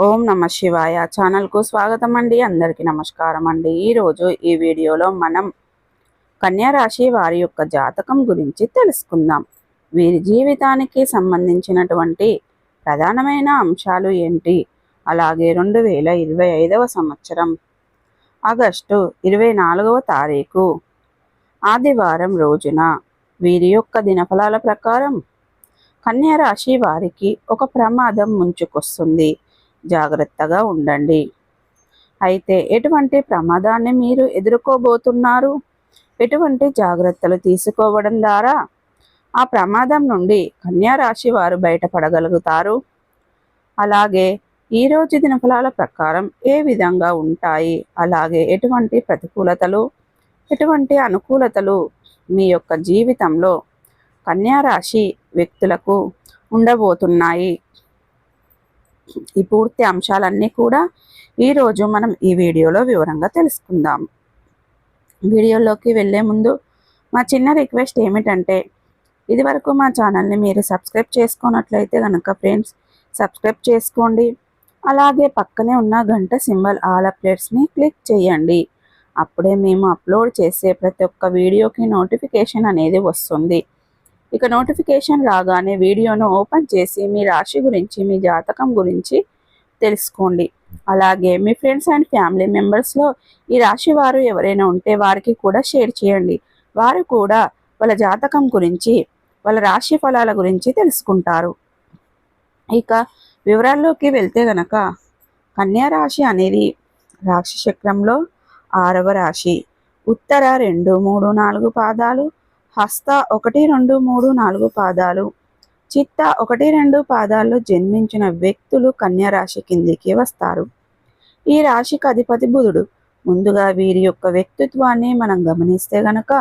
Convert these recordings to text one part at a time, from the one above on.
ఓం నమ శివాయ ఛానల్కు స్వాగతం అండి. అందరికీ నమస్కారం అండి. ఈరోజు ఈ వీడియోలో మనం కన్యా రాశి వారి యొక్క జాతకం గురించి తెలుసుకుందాం. వీరి జీవితానికి సంబంధించినటువంటి ప్రధానమైన అంశాలు ఏంటి, అలాగే 2025వ సంవత్సరం ఆగస్టు 24వ తారీఖు ఆదివారం రోజున వీరి యొక్క దినఫలాల ప్రకారం కన్యా రాశి వారికి ఒక ప్రమాదం ముంచుకొస్తుంది. జాగ్రత్తగా ఉండండి. అయితే ఎటువంటి ప్రమాదాన్ని మీరు ఎదుర్కోబోతున్నారు, ఎటువంటి జాగ్రత్తలు తీసుకోవడం ద్వారా ఆ ప్రమాదం నుండి కన్యా రాశి వారు బయటపడగలుగుతారు, అలాగే ఈరోజు దినఫలాల ప్రకారం ఏ విధంగా ఉంటాయి, అలాగే ఎటువంటి ప్రతికూలతలు ఎటువంటి అనుకూలతలు మీ యొక్క జీవితంలో కన్యా రాశి వ్యక్తులకు ఉండబోతున్నాయి, ఈ పూర్తి అంశాలన్నీ కూడా ఈరోజు మనం ఈ వీడియోలో వివరంగా తెలుసుకుందాం. వీడియోలోకి వెళ్ళే ముందు మా చిన్న రిక్వెస్ట్ ఏమిటంటే, ఇదివరకు మా ఛానల్ని మీరు సబ్స్క్రైబ్ చేసుకున్నట్లయితే కనుక ఫ్రెండ్స్ సబ్స్క్రైబ్ చేసుకోండి. అలాగే పక్కనే ఉన్న గంట సింబల్ ఆల్ అప్డేట్స్ని క్లిక్ చేయండి. అప్పుడే మేము అప్లోడ్ చేసే ప్రతి ఒక్క వీడియోకి నోటిఫికేషన్ అనేది వస్తుంది. ఇక నోటిఫికేషన్ రాగానే వీడియోను ఓపెన్ చేసి మీ రాశి గురించి, మీ జాతకం గురించి తెలుసుకోండి. అలాగే మీ ఫ్రెండ్స్ అండ్ ఫ్యామిలీ మెంబర్స్లో ఈ రాశి వారు ఎవరైనా ఉంటే వారికి కూడా షేర్ చేయండి. వారు కూడా వాళ్ళ జాతకం గురించి, వాళ్ళ రాశి ఫలాల గురించి తెలుసుకుంటారు. ఇక వివరాల్లోకి వెళ్తే గనక కన్యా రాశి అనేది రాశి చక్రంలో 6వ రాశి. ఉత్తర 2, 3, 4 పాదాలు, హస్త 1, 2, 3, 4 పాదాలు, చిత్త 1, 2 పాదాల్లో జన్మించిన వ్యక్తులు కన్యా రాశి కిందికి వస్తారు. ఈ రాశికి అధిపతి బుధుడు. ముందుగా వీరి యొక్క వ్యక్తిత్వాన్ని మనం గమనిస్తే గనక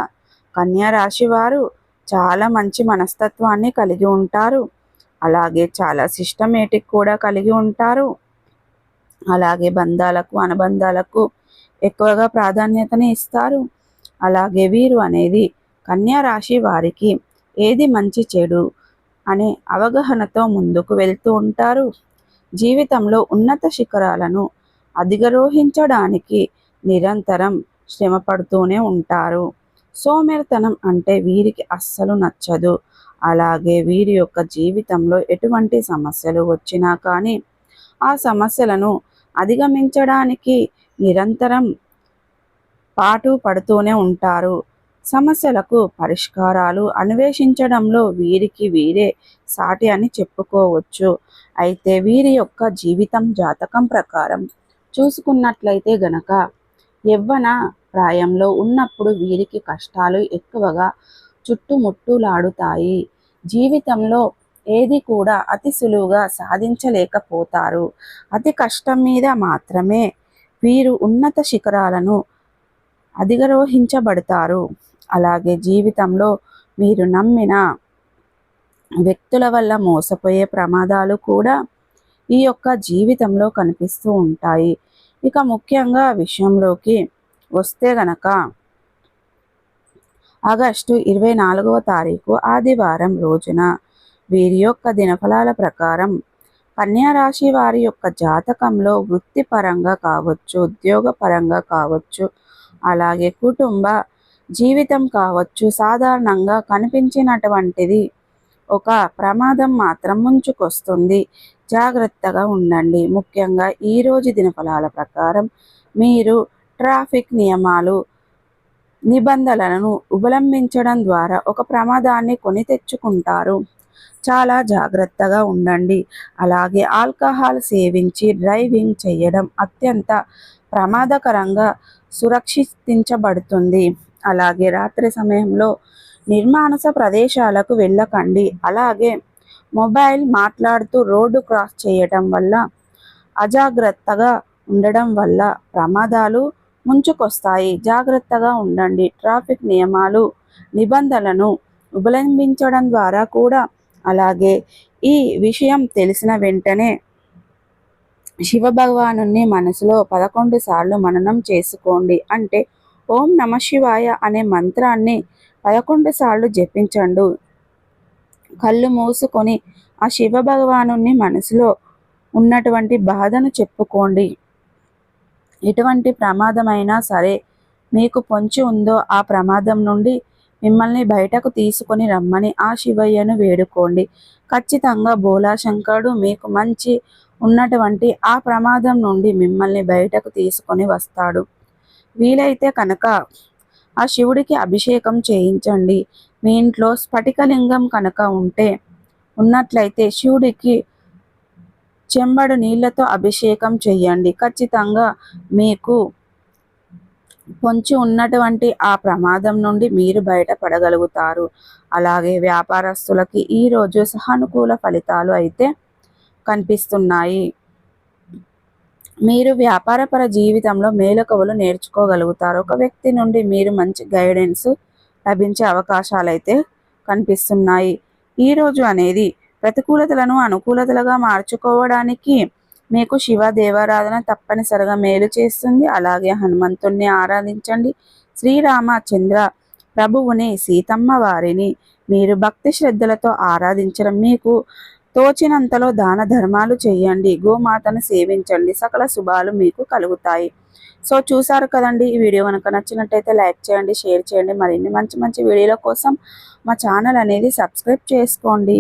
కన్యా రాశి వారు చాలా మంచి మనస్తత్వాన్ని కలిగి ఉంటారు. అలాగే చాలా సిస్టమేటిక్ కూడా కలిగి ఉంటారు. అలాగే బంధాలకు, అనుబంధాలకు ఎక్కువగా ప్రాధాన్యతని ఇస్తారు. అలాగే వీరు అనేది కన్యా రాశి వారికి ఏది మంచి చెడు అనే అవగాహనతో ముందుకు వెళ్తూ ఉంటారు. జీవితంలో ఉన్నత శిఖరాలను అధిరోహించడానికి నిరంతరం శ్రమ పడుతూనే ఉంటారు. సోమరితనం అంటే వీరికి అస్సలు నచ్చదు. అలాగే వీరి యొక్క జీవితంలో ఎటువంటి సమస్యలు వచ్చినా కానీ ఆ సమస్యలను అధిగమించడానికి నిరంతరం పాటు పడుతూనే ఉంటారు. సమస్యలకు పరిష్కారాలు అన్వేషించడంలో వీరికి వీరే సాటి అని చెప్పుకోవచ్చు. అయితే వీరి యొక్క జీవితం జాతకం ప్రకారం చూసుకున్నట్లయితే గనక యవ్వన ప్రాయంలో ఉన్నప్పుడు వీరికి కష్టాలు ఎక్కువగా చుట్టుముట్టులాడుతాయి. జీవితంలో ఏది కూడా అతి సులువుగా సాధించలేకపోతారు. అతి కష్టం మీద మాత్రమే వీరు ఉన్నత శిఖరాలను అధిరోహించబడతారు. అలాగే జీవితంలో మీరు నమ్మిన వ్యక్తుల వల్ల మోసపోయే ప్రమాదాలు కూడా ఈ యొక్క జీవితంలో కనిపిస్తూ ఉంటాయి. ఇక ముఖ్యంగా విషయంలోకి వస్తే గనక ఆగస్టు 24వ తారీఖు ఆదివారం రోజున వీరి యొక్క దినఫలాల ప్రకారం కన్యా రాశి వారి యొక్క జాతకంలో వృత్తిపరంగా కావచ్చు, ఉద్యోగపరంగా కావచ్చు, అలాగే కుటుంబ జీవితం కావచ్చు, సాధారణంగా కనిపించినటువంటిది ఒక ప్రమాదం మాత్రం ముంచుకొస్తుంది. జాగ్రత్తగా ఉండండి. ముఖ్యంగా ఈరోజు దినఫలాల ప్రకారం మీరు ట్రాఫిక్ నియమాలు, నిబంధనలను ఉల్లంఘించడం ద్వారా ఒక ప్రమాదాన్ని కొని తెచ్చుకుంటారు. చాలా జాగ్రత్తగా ఉండండి. అలాగే ఆల్కహాల్ సేవించి డ్రైవింగ్ చేయడం అత్యంత ప్రమాదకరంగా సురక్షించబడుతుంది. అలాగే రాత్రి సమయంలో నిర్మానుష ప్రదేశాలకు వెళ్ళకండి. అలాగే మొబైల్ మాట్లాడుతూ రోడ్డు క్రాస్ చేయటం వల్ల, అజాగ్రత్తగా ఉండడం వల్ల ప్రమాదాలు ముంచుకొస్తాయి. జాగ్రత్తగా ఉండండి. ట్రాఫిక్ నియమాలు, నిబంధనలను ఉల్లంఘించడం ద్వారా కూడా, అలాగే ఈ విషయం తెలిసిన వెంటనే శివ భగవాను మనసులో 11 సార్లు మననం చేసుకోండి. అంటే ఓం నమ శివాయ అనే మంత్రాన్ని 11 సార్లు జపించండు. కళ్ళు మూసుకొని ఆ శివ భగవాను మనసులో ఉన్నటువంటి బాధను చెప్పుకోండి. ఎటువంటి ప్రమాదమైనా సరే మీకు పొంచి ఉందో ఆ ప్రమాదం నుండి మిమ్మల్ని బయటకు తీసుకొని రమ్మని ఆ శివయ్యను వేడుకోండి. ఖచ్చితంగా బోలాశంకరుడు మీకు మంచి ఉన్నటువంటి ఆ ప్రమాదం నుండి మిమ్మల్ని బయటకు తీసుకొని వస్తాడు. వీలైతే కనుక ఆ శివుడికి అభిషేకం చేయించండి. మీ ఇంట్లో స్ఫటికలింగం కనుక ఉన్నట్లయితే శివుడికి చెంబడు నీళ్లతో అభిషేకం చెయ్యండి. ఖచ్చితంగా మీకు పొంచి ఉన్నటువంటి ఆ ప్రమాదం నుండి మీరు బయటపడగలుగుతారు. అలాగే వ్యాపారస్తులకి ఈరోజు సానుకూల ఫలితాలు అయితే కనిపిస్తున్నాయి. మీరు వ్యాపారపర జీవితంలో మేలుకవులు నేర్చుకోగలుగుతారు. ఒక వ్యక్తి నుండి మీరు మంచి గైడెన్స్ లభించే అవకాశాలు అయితే కనిపిస్తున్నాయి. ఈరోజు అనేది ప్రతికూలతలను అనుకూలతలుగా మార్చుకోవడానికి మీకు శివ దేవారాధన తప్పనిసరిగా మేలు చేస్తుంది. అలాగే హనుమంతుణ్ణి ఆరాధించండి. శ్రీరామచంద్ర ప్రభువుని, సీతమ్మ వారిని మీరు భక్తి శ్రద్ధలతో ఆరాధించడం, మీకు తోచినంతలో దాన ధర్మాలు చేయండి. గోమాతను సేవించండి. సకల శుభాలు మీకు కలుగుతాయి. సో చూసారు కదండి. ఈ వీడియో కనుక నచ్చినట్టయితే లైక్ చేయండి, షేర్ చేయండి. మరిన్ని మంచి మంచి వీడియోల కోసం మా ఛానల్ అనేది సబ్స్క్రైబ్ చేసుకోండి.